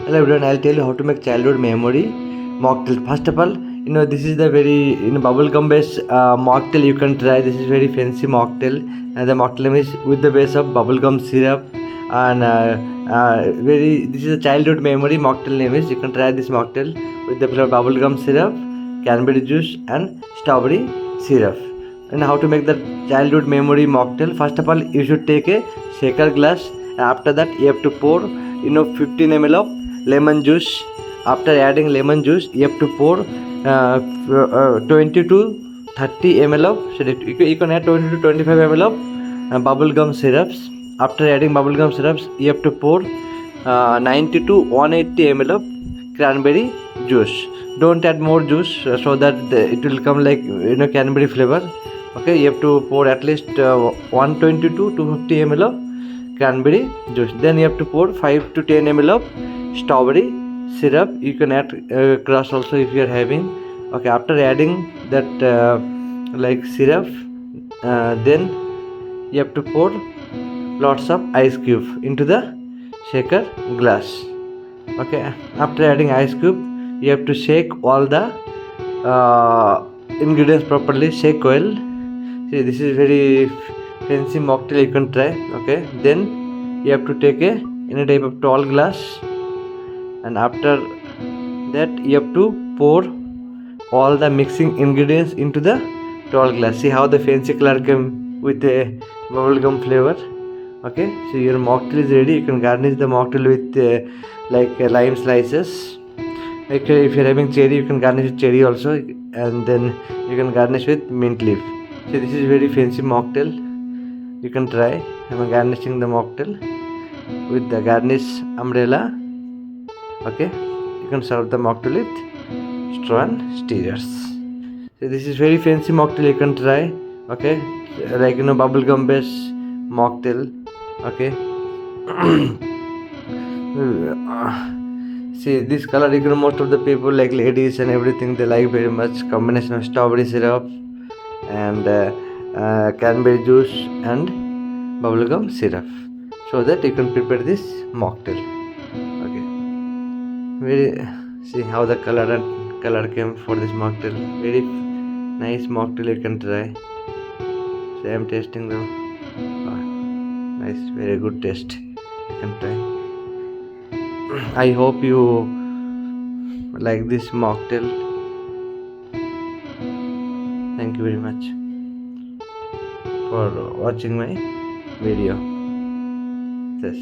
Hello everyone, I'll tell you how to make childhood memory mocktail. First of all, this is the very bubblegum based mocktail you can try. This is very fancy mocktail, and the mocktail is with the base of bubblegum syrup and very. This is a childhood memory mocktail name is. You can try this mocktail with the flavor bubblegum syrup, cranberry juice, and strawberry syrup. And how to make the childhood memory mocktail? First of all, you should take a shaker glass. After that, you have to pour 15 ml of lemon juice. After adding lemon juice, you have to pour 20 to 30 ml of, so you can add 20 to 25 ml of bubblegum syrups. After adding bubblegum syrups, you have to pour 90 to 180 ml of cranberry juice. Don't add more juice so that it will come like cranberry flavor. Okay, you have to pour at least 120 to 250 ml of cranberry juice. Then you have to pour 5 to 10 ml of strawberry syrup. You can add crush also if you are having. Okay, after adding that like syrup, then you have to pour lots of ice cube into the shaker glass. Okay, after adding ice cube, you have to shake all the ingredients properly. Shake well. See, this is very fancy mocktail you can try. Okay, then you have to take any type of tall glass, and after that you have to pour all the mixing ingredients into the tall glass. See how the fancy color came with a bubblegum flavor. Okay, so your mocktail is ready. You can garnish the mocktail with lime slices. Like if you're having cherry, you can garnish with cherry also, and then you can garnish with mint leaf. So this is very fancy mocktail. You can try. I'm garnishing the mocktail with the garnish umbrella. Okay, you can serve the mocktail with straw and stirrers. So this is very fancy mocktail you can try. Okay, like bubblegum based mocktail. Okay. See this color, most of the people like ladies and everything, they like very much combination of strawberry syrup and cranberry juice and bubblegum syrup, so that you can prepare this mocktail. Okay, see how the color came for this mocktail. Very nice mocktail you can try. So I am tasting the nice, very good taste. You can try. I hope you like this mocktail. Thank you very much for watching my video. Yes.